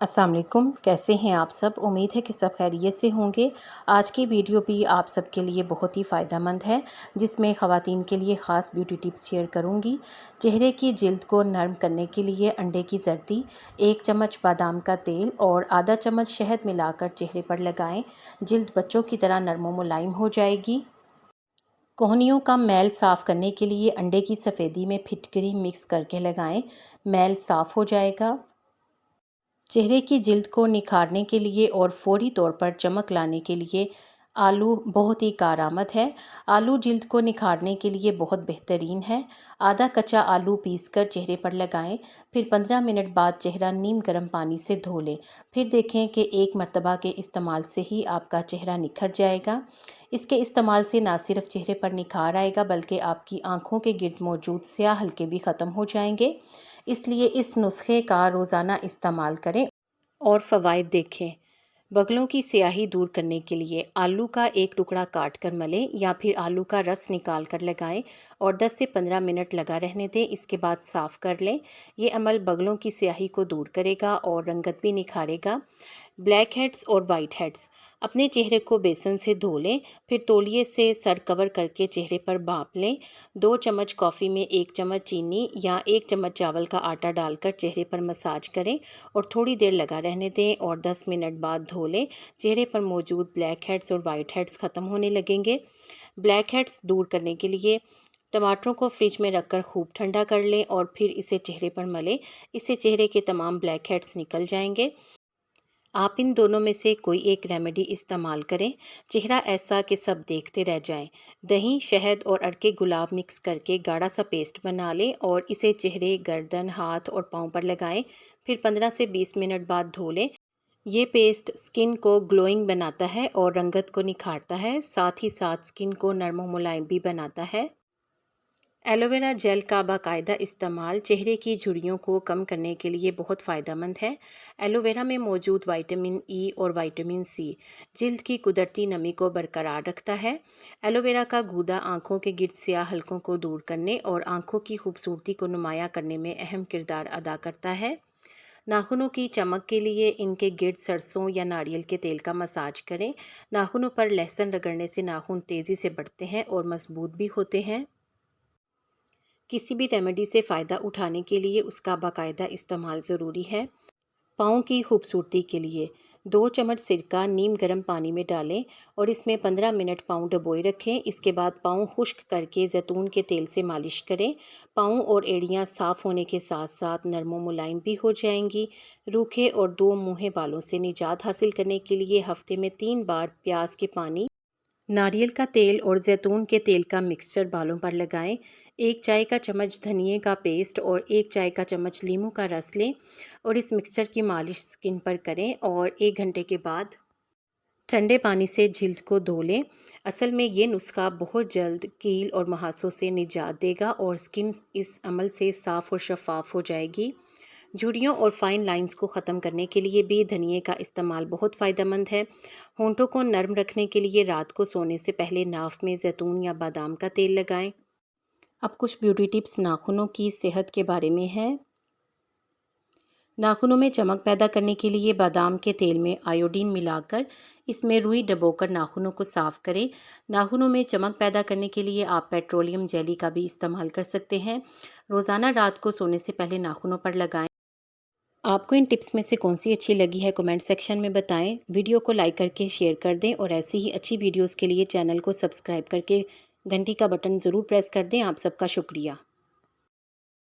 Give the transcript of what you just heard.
अस्सलाम वालेकुम, कैसे हैं आप सब। उम्मीद है कि सब खैरियत से होंगे। आज की वीडियो भी आप सब के लिए बहुत ही फ़ायदेमंद है, जिसमें ख़वातीन के लिए ख़ास ब्यूटी टिप्स शेयर करूंगी। चेहरे की जिल्द को नरम करने के लिए अंडे की जर्दी, 1 चम्मच बादाम का तेल और आधा चम्मच शहद मिलाकर चेहरे पर लगाएं। जिल्द बच्चों की तरह नरम व मुलायम हो जाएगी। कोहनियों का मैल साफ़ करने के लिए अंडे की सफ़ेदी में फिटकरी मिक्स करके लगाएं, मैल साफ़ हो जाएगा। चेहरे की जिल्द को निखारने के लिए और फौरी तौर पर चमक लाने के लिए आलू बहुत ही कारआमद है। आलू जिल्द को निखारने के लिए बहुत बेहतरीन है। आधा कच्चा आलू पीसकर चेहरे पर लगाएं, फिर 15 मिनट बाद चेहरा नीम गर्म पानी से धो लें। फिर देखें कि एक मरतबा के इस्तेमाल से ही आपका चेहरा निखर जाएगा। इसके इस्तेमाल से ना सिर्फ चेहरे पर निखार आएगा, बल्कि आपकी आंखों के गिर्द मौजूद स्याह हल्के भी ख़त्म हो जाएंगे। इसलिए इस नुस्खे का रोज़ाना इस्तेमाल करें और फ़वाइद देखें। बगलों की स्याही दूर करने के लिए आलू का एक टुकड़ा काट कर मलें या फिर आलू का रस निकाल कर लगाएं और 10 से 15 मिनट लगा रहने दें। इसके बाद साफ़ कर लें। ये अमल बगलों की स्याही को दूर करेगा और रंगत भी निखारेगा। ब्लैक हेड्स और वाइट हेड्स, अपने चेहरे को बेसन से धो लें, फिर तौलिए से सर कवर करके चेहरे पर भाप लें। 2 चम्मच कॉफ़ी में 1 चम्मच चीनी या 1 चम्मच चावल का आटा डालकर चेहरे पर मसाज करें और थोड़ी देर लगा रहने दें और 10 मिनट बाद धो लें। चेहरे पर मौजूद ब्लैक हेड्स और वाइट हेड्स ख़त्म होने लगेंगे। ब्लैक हेड्स दूर करने के लिए टमाटरों को फ्रिज में रखकर खूब ठंडा कर लें और फिर इसे चेहरे पर मलें। इससे चेहरे के तमाम ब्लैक हेड्स निकल जाएंगे। आप इन दोनों में से कोई एक रेमेडी इस्तेमाल करें, चेहरा ऐसा कि सब देखते रह जाएं। दही, शहद और अड़के गुलाब मिक्स करके गाढ़ा सा पेस्ट बना लें और इसे चेहरे, गर्दन, हाथ और पाँव पर लगाएं। फिर 15 से 20 मिनट बाद धो लें। ये पेस्ट स्किन को ग्लोइंग बनाता है और रंगत को निखारता है, साथ ही साथ स्किन को नरम और मुलायम भी बनाता है। एलोवेरा जेल का बाकायदा इस्तेमाल चेहरे की झुर्रियों को कम करने के लिए बहुत फ़ायदेमंद है। एलोवेरा में मौजूद विटामिन ई और विटामिन सी जिल्द की कुदरती नमी को बरकरार रखता है। एलोवेरा का गूदा आंखों के गिर्द स्याह हलकों को दूर करने और आंखों की खूबसूरती को नुमाया करने में अहम किरदार अदा करता है। नाखूनों की चमक के लिए इनके गिर्द सरसों या नारियल के तेल का मसाज करें। नाखूनों पर लहसुन रगड़ने से नाखून तेज़ी से बढ़ते हैं और मजबूत भी होते हैं। किसी भी रेमेडी से फ़ायदा उठाने के लिए उसका बाकायदा इस्तेमाल ज़रूरी है। पाँव की खूबसूरती के लिए 2 चम्मच सिरका नीम गर्म पानी में डालें और इसमें 15 मिनट पाँव डुबोए रखें। इसके बाद पाँव खुश्क करके जैतून के तेल से मालिश करें। पाँव और एड़ियाँ साफ़ होने के साथ साथ नरम व मुलायम भी हो जाएंगी। रूखे और दो मुँहे बालों से निजात हासिल करने के लिए हफ्ते में 3 बार प्याज के पानी, नारियल का तेल और जैतून के तेल का मिक्सचर बालों पर लगाएं। 1 चाय का चम्मच धनिए का पेस्ट और 1 चाय का चम्मच नींबू का रस लें और इस मिक्सचर की मालिश स्किन पर करें और 1 घंटे के बाद ठंडे पानी से जिल्द को धो लें। असल में ये नुस्खा बहुत जल्द कील और मुहासों से निजात देगा और स्किन इस अमल से साफ़ और शफाफ हो जाएगी। झुर्रियों और फाइन लाइंस को ख़त्म करने के लिए भी धनिए का इस्तेमाल बहुत फ़ायदेमंद है। होंठों को नरम रखने के लिए रात को सोने से पहले नाक में जैतून या बादाम का तेल लगाएं। अब कुछ ब्यूटी टिप्स नाखूनों की सेहत के बारे में है। नाखूनों में चमक पैदा करने के लिए बादाम के तेल में आयोडीन मिलाकर इसमें रुई डुबोकर नाखूनों को साफ़ करें। नाखूनों में चमक पैदा करने के लिए आप पेट्रोलियम जेली का भी इस्तेमाल कर सकते हैं। रोज़ाना रात को सोने से पहले नाखूनों पर लगाएं। आपको इन टिप्स में से कौन सी अच्छी लगी है, कमेंट सेक्शन में बताएं। वीडियो को लाइक करके शेयर कर दें और ऐसी ही अच्छी वीडियोस के लिए चैनल को सब्सक्राइब करके घंटी का बटन ज़रूर प्रेस कर दें। आप सबका शुक्रिया।